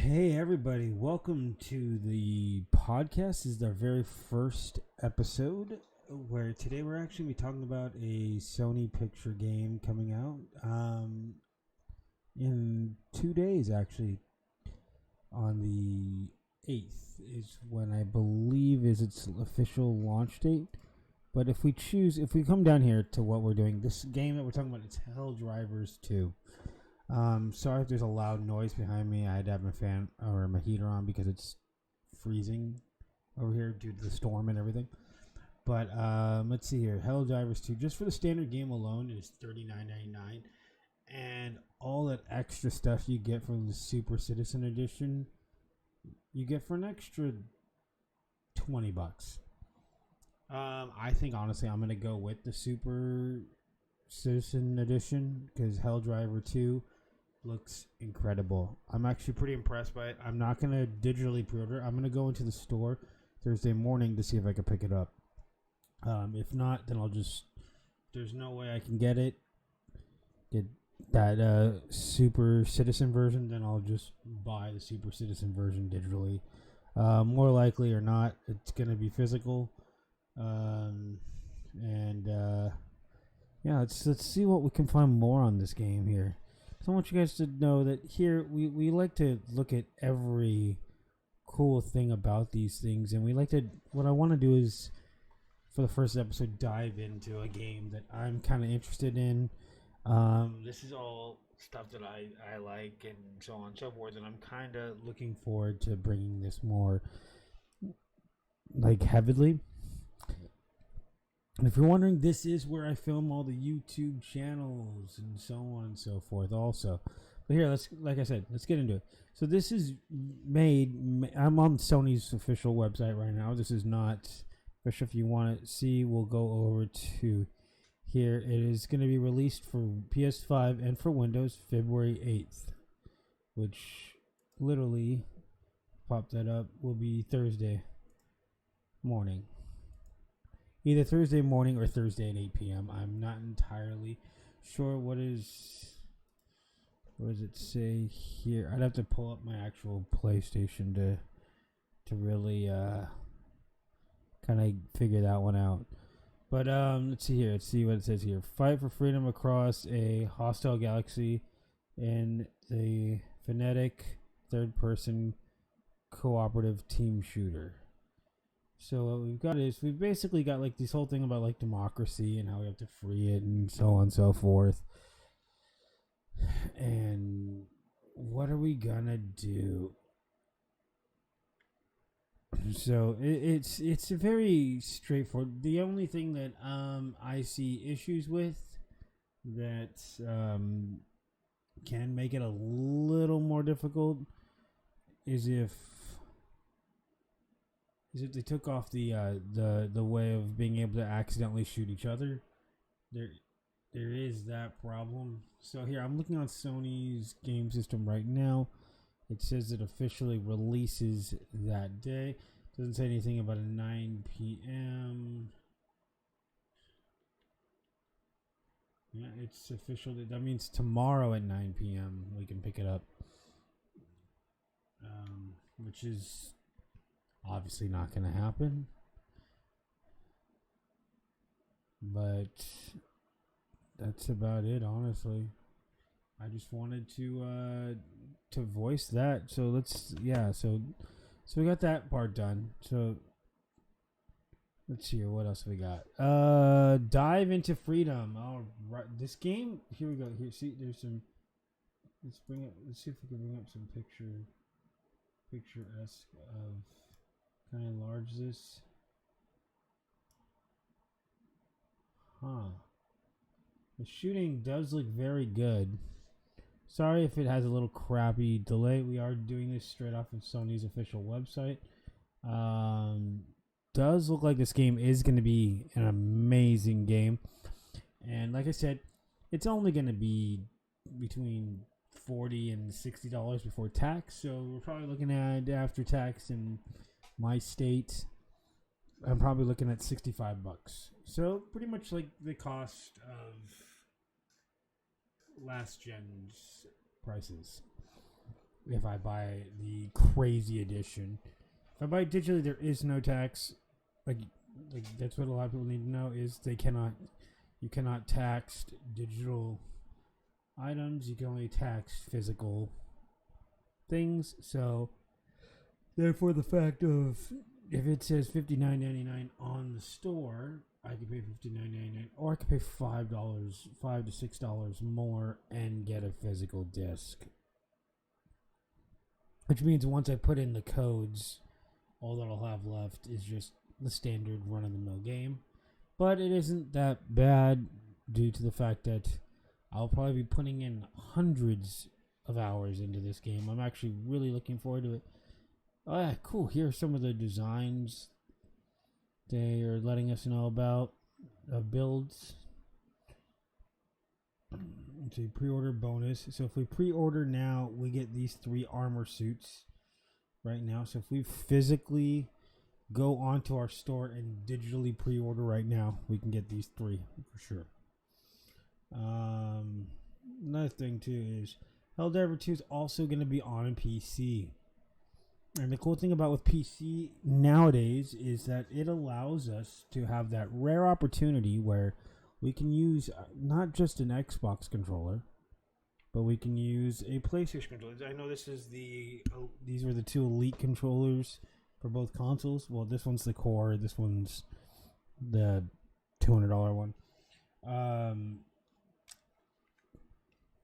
Hey everybody, welcome to the podcast. This is our very first episode where today we're actually be talking about a Sony picture game coming out in 2 days actually. On the 8th is when I believe is its official launch date. But if we come down here to what we're doing, this game that we're talking about, it's Helldivers 2. Sorry if there's a loud noise behind me. I had to have my fan or my heater on because it's freezing over here due to the storm and everything. But let's see here. Helldivers 2, just for the standard game alone, is $39.99, and all that extra stuff you get from the Super Citizen Edition, you get for an extra $20. I think honestly, I'm gonna go with the Super Citizen Edition because Helldivers 2 looks incredible. I'm actually pretty impressed by it. I'm not going to digitally pre-order. I'm going to go into the store Thursday morning to see if I can pick it up. If not, then there's no way I can get that Super Citizen version, then I'll just buy the Super Citizen version digitally. More likely or not, it's going to be physical. Yeah, let's see what we can find more on this game here. So I want you guys to know that here we like to look at every cool thing about these things, and what I want to do is, for the first episode, dive into a game that I'm kind of interested in. This is all stuff that I like and so on and so forth, and I'm kind of looking forward to bringing this more heavily. And if you're wondering, this is where I film all the YouTube channels and so on and so forth also. But here, let's get into it. So this is I'm on Sony's official website right now. This is not official. If you want to see, we'll go over to here. It is going to be released for PS5 and for Windows February 8th, which literally, pop that up, will be Thursday morning. Either Thursday morning or Thursday at 8 p.m. I'm not entirely sure what does it say here. I'd have to pull up my actual PlayStation to really kind of figure that one out. But let's see here. Let's see what it says here. Fight for freedom across a hostile galaxy in the phonetic third-person cooperative team shooter. So what we've got is, we've basically got this whole thing about democracy and how we have to free it and so on and so forth. And what are we gonna do? So it's a very straightforward. The only thing that I see issues with that can make it a little more difficult is if they took off the way of being able to accidentally shoot each other. There is that problem. So here, I'm looking on Sony's game system right now. It says it officially releases that day. Doesn't say anything about a 9 p.m. Yeah, it's official. That means tomorrow at 9 p.m. we can pick it up. Which is obviously not going to happen, but that's about it. Honestly, I just wanted to voice that. So so we got that part done. So let's see here. What else we got? Dive into freedom. All right, this game. Here we go. Here, see, there's some. Let's see if we can bring up some picturesque of. Can I enlarge this? The shooting does look very good. Sorry if it has a little crappy delay. We are doing this straight off of Sony's official website. Does look like this game is going to be an amazing game. And like I said, it's only going to be between $40 and $60 before tax. So we're probably looking at, after tax and my state, I'm probably looking at $65. So pretty much like the cost of last gen's prices. if I buy the crazy edition. If I buy digitally, there is no tax. Like that's what a lot of people need to know is you cannot tax digital items. You can only tax physical things. So therefore, the fact of if it says $59.99 on the store, I could pay $59.99, or I could pay $5 to $6 more and get a physical disc. Which means once I put in the codes, all that I'll have left is just the standard run-of-the-mill game. But it isn't that bad due to the fact that I'll probably be putting in hundreds of hours into this game. I'm actually really looking forward to it. Oh yeah, cool. Here are some of the designs they are letting us know about. Builds. It's a pre-order bonus. So if we pre-order now, we get these 3 armor suits right now. So if we physically go onto our store and digitally pre-order right now, we can get these 3 for sure. Another thing too is Helldivers 2 is also going to be on a PC. And the cool thing about with PC nowadays is that it allows us to have that rare opportunity where we can use not just an Xbox controller, but we can use a PlayStation controller. I know this is these were the 2 Elite controllers for both consoles. Well, this one's the core. This one's the $200 one.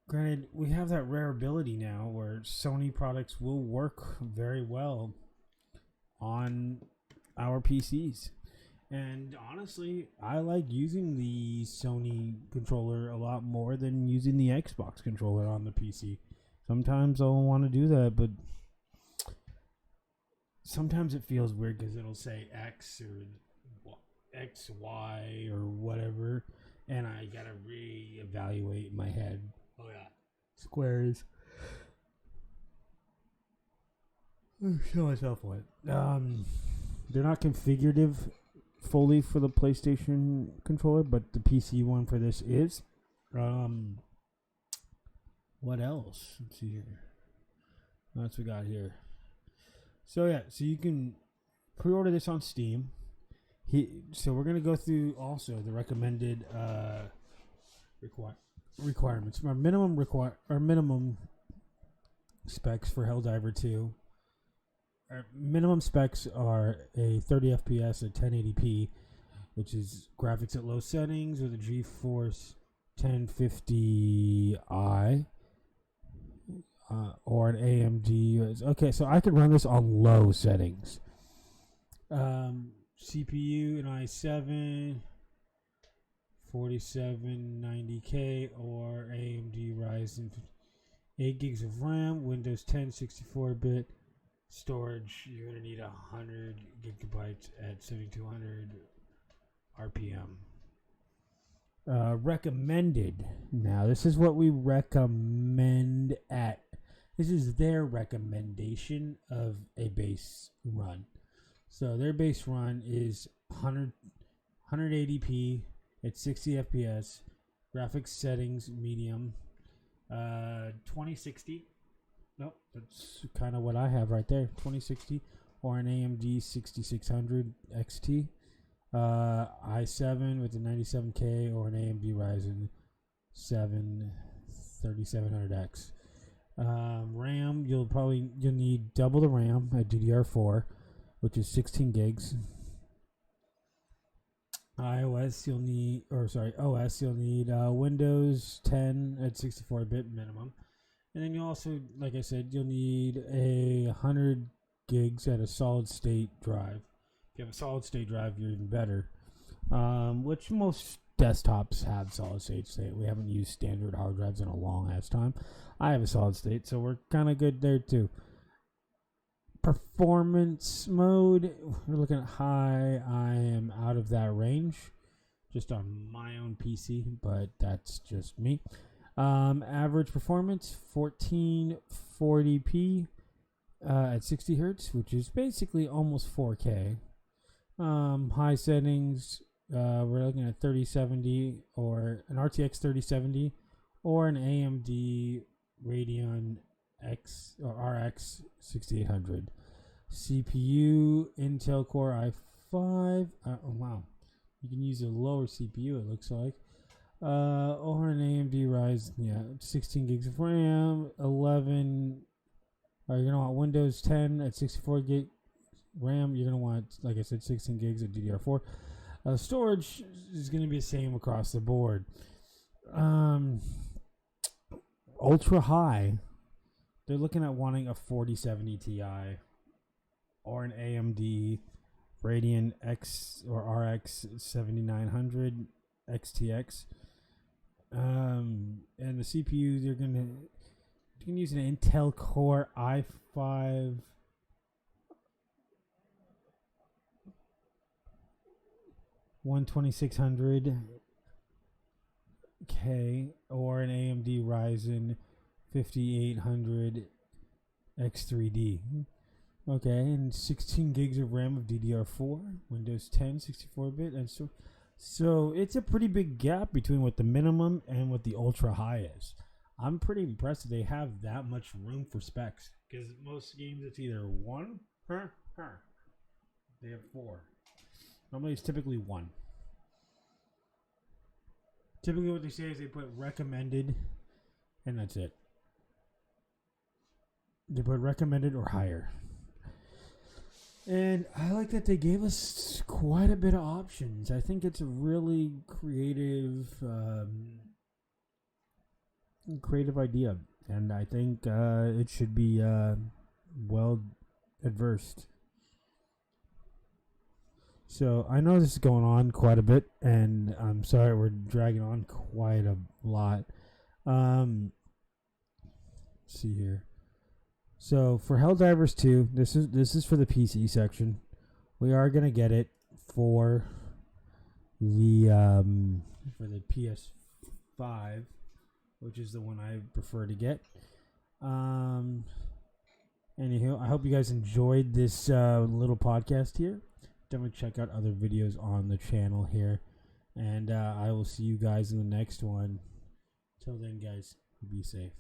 Granted, we have that rare ability now where Sony products will work very well on our PCs. And honestly, I like using the Sony controller a lot more than using the Xbox controller on the PC. Sometimes I'll want to do that, but sometimes it feels weird because it'll say X or X, Y, or whatever, and I gotta reevaluate in my head. Oh yeah, squares. Show myself what. They're not configurative fully for the PlayStation controller, but the PC one for this is. What else? Let's see here. What we got here? So yeah, so you can pre-order this on Steam. So we're gonna go through also the recommended requirements. Our minimum specs for Helldivers 2. Our minimum specs are a 30 FPS at 1080p, which is graphics at low settings with a GeForce 1050i or an AMD. Okay, so I could run this on low settings. CPU an i7 4790K or AMD Ryzen 8 gigs of RAM, Windows 10 64-bit storage. You're going to need 100 gigabytes at 7200 RPM. Recommended. Now, this is what we recommend at. This is their recommendation of a base run. So their base run is 180p at 60 FPS, graphics settings medium, 2060. Nope, that's kind of what I have right there. 2060 or an AMD 6600 XT, i7 with a 97K or an AMD Ryzen 7 3700X. RAM, you'll need double the RAM at DDR4, which is 16 gigs. OS you'll need Windows 10 at 64-bit minimum. And then you also, like I said, you'll need 100 gigs at a solid state drive. If you have a solid state drive, you're even better. Which most desktops have solid state. We haven't used standard hard drives in a long ass time. I have a solid state, so we're kind of good there too. Performance mode, we're looking at high. I am out of that range just on my own PC, but that's just me. Average performance 1440p at 60 hertz, which is basically almost 4K. High settings, we're looking at 3070 or an RTX 3070 or an AMD Radeon X or RX 6800. CPU Intel Core i5. Oh wow, you can use a lower CPU. It looks like. Or an AMD Ryzen. 16 gigs of RAM. 11. You're gonna want Windows 10 at 64 gig RAM. You're gonna want, like I said, 16 gigs of DDR4. Storage is gonna be the same across the board. Ultra high. They're looking at wanting a 4070 Ti or an AMD Radeon X or RX 7900 XTX. And the CPU, you can use an Intel Core i5 12600K or an AMD Ryzen 5800 X3D. Okay, and 16 gigs of RAM of DDR4, Windows 10, 64-bit, and so it's a pretty big gap between what the minimum and what the ultra high is. I'm pretty impressed that they have that much room for specs, because most games it's either one, they have 4. Normally it's typically 1. Typically what they say is they put recommended, and that's it. They put recommended or higher. And I like that they gave us quite a bit of options. I think it's a really creative idea. And I think it should be well adversed. So I know this is going on quite a bit, and I'm sorry we're dragging on quite a lot. Let's see here. So for Helldivers 2, this is for the PC section. We are gonna get it for the PS5, which is the one I prefer to get. Anywho, I hope you guys enjoyed this little podcast here. Definitely check out other videos on the channel here, and I will see you guys in the next one. Till then, guys, be safe.